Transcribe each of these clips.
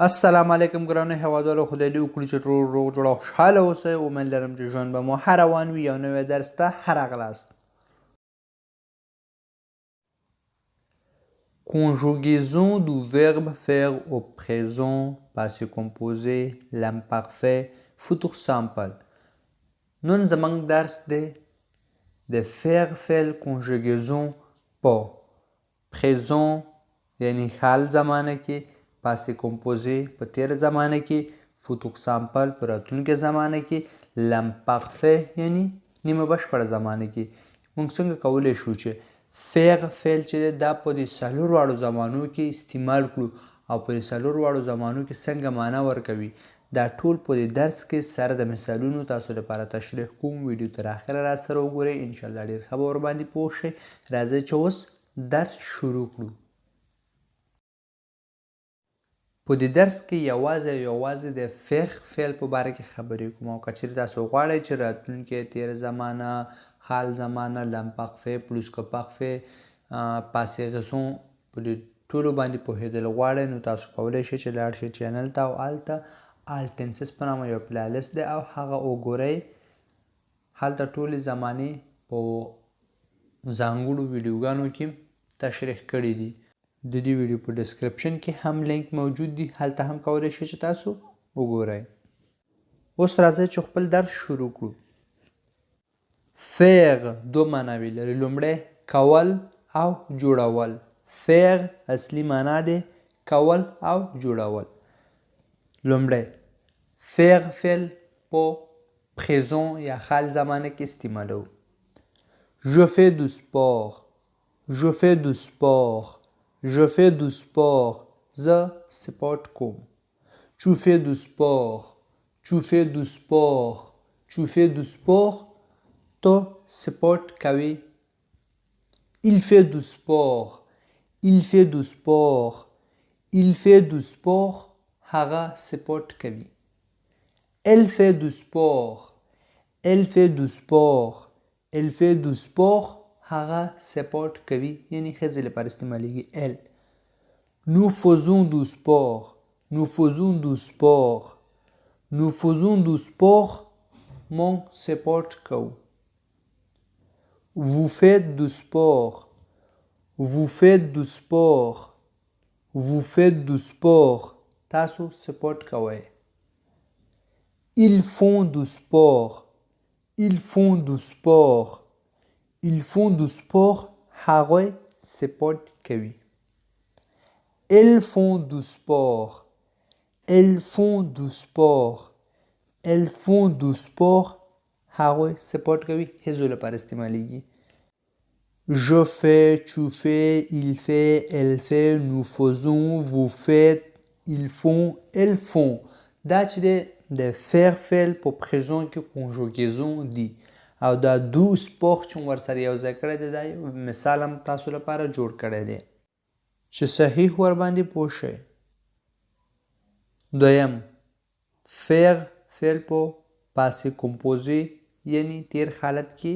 السلام علیکم ګرانو هیوادوالو، خدای دې وکړي چې ټول روغ جوړ او خوشحاله اوسئ. امید لرم چې ژوند به مو ښه روان وي. یو نوی درس ته ښه راغلاست. Conjugaison du verbe faire au présent, passé composé, l'imparfait, futur simple. نن زموږ درس دی د faire فعل conjugaison په présent یعنی حال زمانه کې، پاسې کمپوزې په تیر زمانه کې، فوتوق سامپل په راتلونکې زمانه کې، لمپارفې یعنی نیمه بشپړه زمانه کې. موږ څنګه کولی شو چې فعل فعل چې دی دا په دې څلور واړو زمانو کې استعمال کړو او په دې څلور واړو زمانو کې څنګه معنا ورکوي، دا ټول په دې درس کې سره د مثالونو تاسو لپاره تشریح کوم. ویډیو تر اخره را سره وګورئ، انشاءالله ډېر ښه به ورباندې پوه شئ. راځئ چې اوس درس شروع کړو. په دې درس کې یوازې د فعل په باره کې خبرې کوم او که چیرې تاسو غواړئ چې راتلونکې تېره زمانه، حال زمانه، لمپارفې، پلوسکو پارفې، پاسې غزون په دې ټولو باندې پوهېدل غواړئ نو تاسو کولی شئ چې لاړ شئ چینل ته او هلته آل ټنسز په نامه یو پلایلیست دی او هغه وګورئ. هلته ټولې زمانې په ځانګړو ویډیوګانو کې تشریح کړي دي. د دې ویډیو په ډسکرپشن کې هم لینک موجود دی، هلته هم کولی شئ چې تاسو وګورئ. اوس راځئ چې خپل درس شروع کړو. فعل دو معناوې لري، لومړی کول او جوړول. فعل اصلي معنا دی کول او جوړول. لومړی فعل په پریزون یا حال زمانه کې استعمالوو. Je fais du sport. Je fais du sport. Je fais du sport. زه سپورت کوم. Tu fais du sport. Tu fais du sport. Tu fais du sport. تو سپورت کوي. Il fait du sport. Il fait du sport. Il fait du sport. هغه سپورت کوي. Elle fait du sport. Elle fait du sport. Elle fait du sport. هغه سپورت کوي یعنی ښځې لپاره استعمالیږي. Elle. Nous faisons du sport. Nous faisons du sport. Nous faisons du sport. مونږ سپورت کوو. Vous faites du sport. Vous faites du sport. Vous faites du sport. تاسو سپورت کوئ. Ils font du sport. Ils font du sport. Ils font du sport. هغوی سپورت کوي. Elles font du sport. Elles font du sport. Elles font du sport. هغوی سپورت کوي ښځو لپاره استعمالیږي. Je fais, tu fais, il fait, elle fait, nous faisons, vous faites, ils font, elles font. دا چې دی د فعل په پریزون کې کنجوګیزون دی او دا دو سپور چې ورسره یو ځای کړی دی دا یو مثال هم تاسو لپاره جوړ کړی دی چې صحیح ورباندې پوه شئ. دویم فعل په پاسې کمپوزې یعنی تیر حالت کې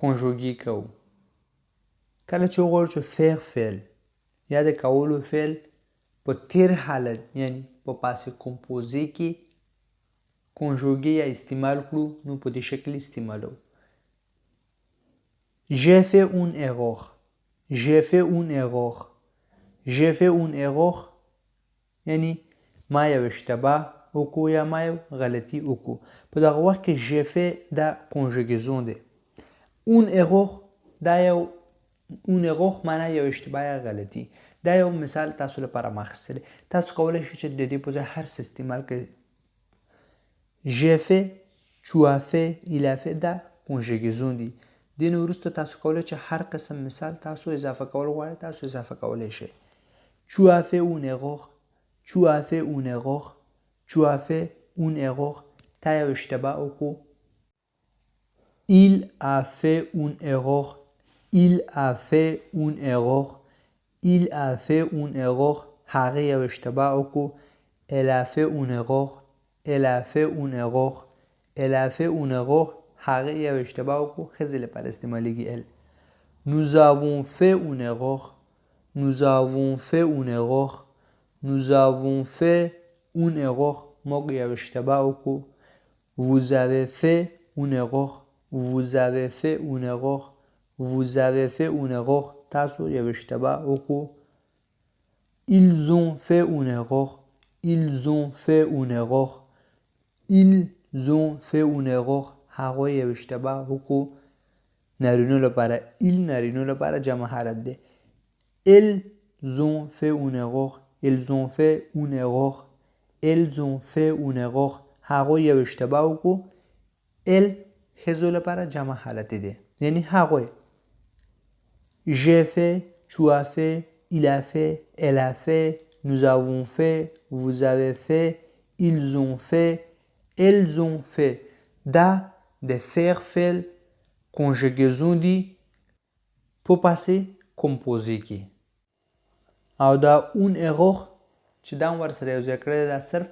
کنجوګي کوو. کله چې وغواړو چې فعل یا د کولو فعل په تیر حالت یعنی په پاسې کمپوزې کې کنجوګي یا استعمال کړو نو په دې شکل استعمالو. J'ai fait une erreur. J'ai fait une erreur. J'ai fait une erreur یعنی ما یو اشتباه وکړو یا ما یو غلطي وکړو. په دغه وخت کې j'ai fait دا کنجوګیزون دی. اون erreur دا یو اون erreur معنا یو اشتباه یا غلطي. دا یو مثال تاسو لپاره ما اخیستی. تاسو کولی شئ چې د دې په ځای هر څه استعمال کړئ. j'ai fait, tu as fait, il a fait دا کنجوګیزون دي. دې نه وروسته تاسو کولی چې هر قسم مثال تاسو اضافه کول غواړئ تاسو اضافه کولی شئ. Tu as fait une erreur. Tu as fait une erreur. Tu as fait une erreur. تا یو اشتباه وکړو. Il a fait une erreur. Il a fait une erreur. Il a fait une erreur. هغه یو اشتباه وکړو. Elle a fait une erreur. Elle a fait une erreur. Elle a fait une erreur. هغه یو اشتباه وکړو ښځې لپاره استعمالیږي. Elle. Nous avons fait une erreur. Nous avons fait une erreur. nous avons fait une erreur موږ یو اشتباه وکړو vous avez fait une erreur vous avez fait une erreur vous avez fait une erreur تاسو یو اشتباه وکړو ils ont fait une erreur ils ont fait une erreur ils ont fait une erreur هغوی یو اشتباه وکړو نارینو لپاره il نارینو لپاره جمع حالت دی elles ont fait une erreur ils ont fait une erreur elles ont fait une erreur هغوی یو اشتباه وکړو ال ښځو لپاره جمع حالت دی یعنی هغوی j'ai fait tu as fait il a fait elle a fait nous avons fait vous avez fait ils ont fait elles ont fait دا د faire فعل conjugaison دي په passé composé کې او دا اون erreur چې دا ورسره یو ځای کړی دا صرف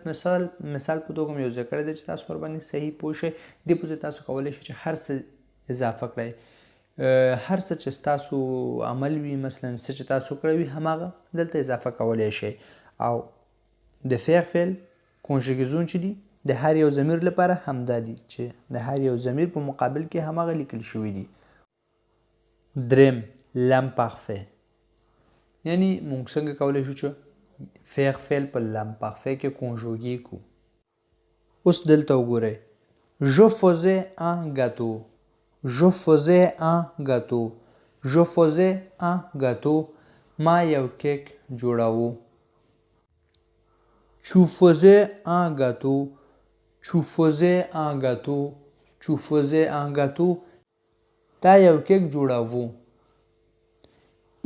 مثال په توګه یو ځای کړی دی چې تاسو ورباندې صحیح پوه شئ دې په ځای تاسو کولی شئ چې هر څه اضافه کړئ هر څه چې ستاسو عمل وي مثلا څه چې تاسو کړی وي هماغه دلته اضافه کولی شئ او د فعل فعل کنجوګیزون چې دي د هر یو ضمیر لپاره همدا دي چې د هر یو ضمیر په مقابل کې هماغه لیکل شوي دي دریم l'imparfait یعنی موږ څنګه کولی شو چې faire فعل په l'imparfait کې کنجوګې کړو اوس دلته وګورئ je faisais un gâteau je faisais un gâteau je faisais un gâteau ما یو کیک جوړاوه tu faisais un gâteau tu faisais un gâteau tu faisais un gâteau تا یو کیک جوړاوه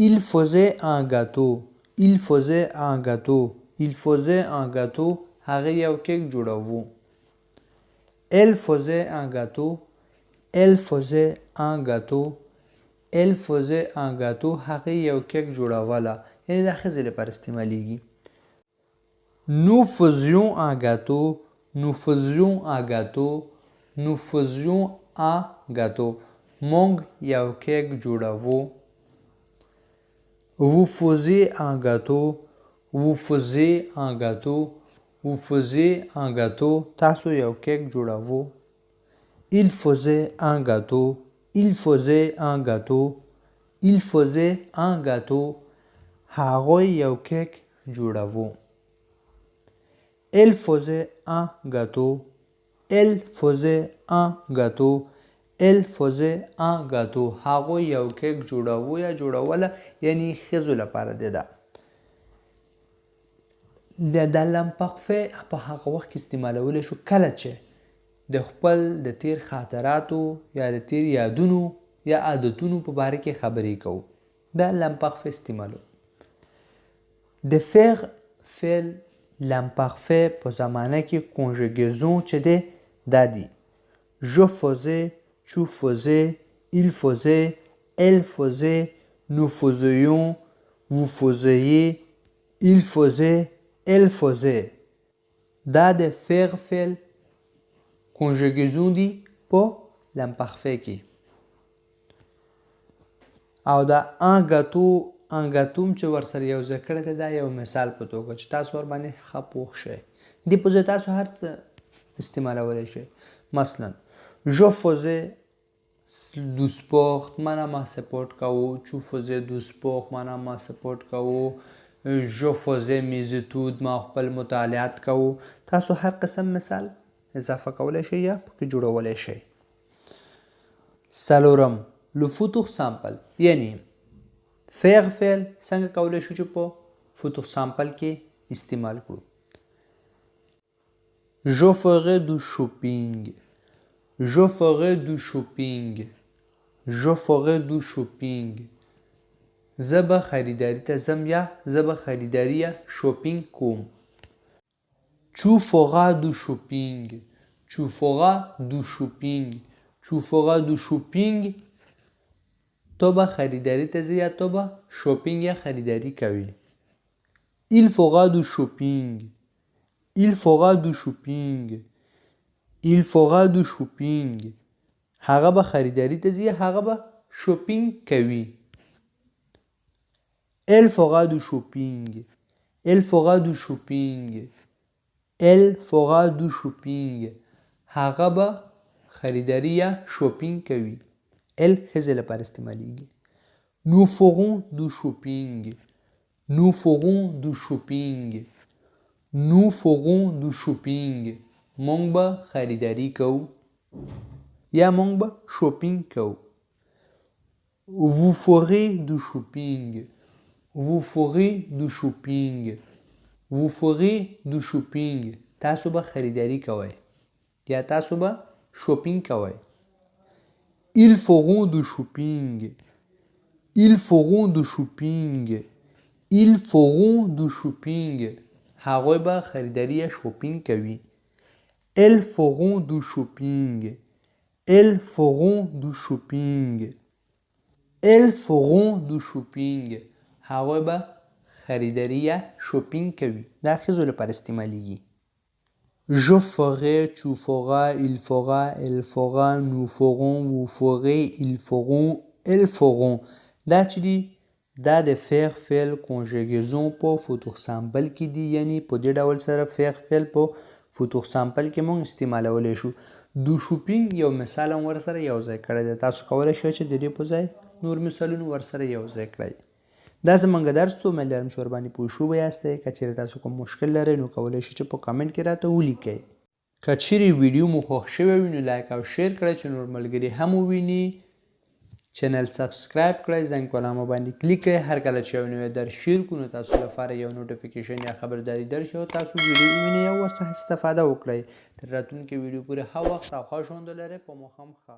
il faisait un gâteau il faisait un gâteau il faisait un gâteau هغه یو کیک جوړاوه elle faisait un gâteau elle faisait un gâteau elle faisait un gâteau هغه یو کیک جوړاوله یعنی دا ښځې لپاره استعمالیږي nous faisions un gâteau nous faisions un gâteau nous faisions un gâteau موږ یو کیک جوړاوه vous faisiez un gâteau vous faisiez un gâteau vous faisiez un gâteau تاسو یو کیک جوړاوه il faisait un gâteau il faisait un gâteau il faisait un gâteau هغوی یو کیک جوړاوه elle faisait un gâteau elle faisait un gâteau elle faisait un gâteau هغوی یو کیک جوړاوه یا جوړوله یعنی ښځو لپاره دی دا د l'imparfait په هغه وخت کې استعمالولی شو کله چې د خپل د تیر خاطراتو یا د تیر یادونو یا عادتونو په باره کې خبرې کوو دا l'imparfait استعمالو د faire فعل l'imparfait په زمانه کې conjugaison چې دی دا دی je faisais tu faisais il faisait elle faisait nous faisions vous faisiez il faisait elle faisait دا د faire فعل conjugaison دی په l'imparfait کې او دا un gâteau un gâteau چې ورسره یو ځای کړی دی دا یو مثال په توګه چې تاسو ورباندې ښه پوه شئ دې په ځای تاسو هر څه استعمالولی شئ مثلا je faisais du sport منم ما سپورت کوو tu faisais du sport منم ما سپورت کوو je faisais mes études ما خپل مطالعات کوو تاسو هر قسم مثال اضافه کولی شئ یا پکې جوړولی شئ څلورم le futur simple یعنی faire فعل څنګه کولی شو چې په futur simple کې استعمال کړو je ferai du shopping je ferai du shopping je ferai du shopping زه به خریداري ته ځم یا زه به خریداري یا شوپینګ کوم tu feras du shopping tu feras du shopping tu feras du shopping تو به خریداری ته ځې یا تو به شوپینګ یا خریداری کوي il fera du shopping il fera du shopping il fera du shopping هغه به خریداری ته ځي هغه به شوپینګ کوي elle fera du shopping Elle fera du shopping. Elle fera du shopping. هغه به خریداري یا شوپینګ کوي. Elle ښځې لپاره استعمالیږي. Nous ferons du shopping. Nous ferons du shopping. Nous ferons du shopping. مونږ به خریداري کوو یا مونږ به شوپینګ کوو. Vous ferez du shopping. Vous ferez du shopping. Vous ferez du shopping. تاسو به خریداري کوئ یا تاسو به شوپینګ کوئ. Ils feront du shopping. Ils feront du shopping. Ils feront du shopping. هغوی به خریداري یا شوپینګ کوي. Elles feront du shopping. Elles feront du shopping. Elles feront du shopping. هغوی به خریداري یا شوپینګ کوي. دا ښځو لپاره استعمالیږي. Je ferai, tu feras, il fera, elle fera, nous ferons, vous ferez, ils feront, elles feront. دا چې دي دا د فعل فعل کنجګیزون په فوتوخ سامپل کې دي، یعنی په دې ډول سره فعل په فوتوخ سامپل کې موږ استعمالولی شو. دو شوپینګ یو مثال هم ورسره یو ځای کړی دی. تاسو کولی شئ چې د دې په ځای نور مثالونه ورسره یو ځای کړئ. دا زموږ درس ته امید لرم چې ورباندې پوه شوي یاستئ. که چیرې تاسو کوم مشکل لرئ نو کولی شئ چې په کامنټ کې راته ولیکئ. که چیرې ویډیو مو خوښ شوی وي نو لایک او شیر کړئ چې نور ملګري هم وویني. چینل سبسکرایب کړئ، زنګ په علامه باندې کلیک کړئ. هر کله چې یو نوی درس شیر کړو نو تاسو لپاره یو نوټیفیکیشن یا خبرداری درشي او تاسو ویډیو ووینئ او ورڅخه استفاده وکړئ. تر راتلونکي ویډیو پورې ښه وخت او ښه ژوند ولرئ. په مو هم ښه.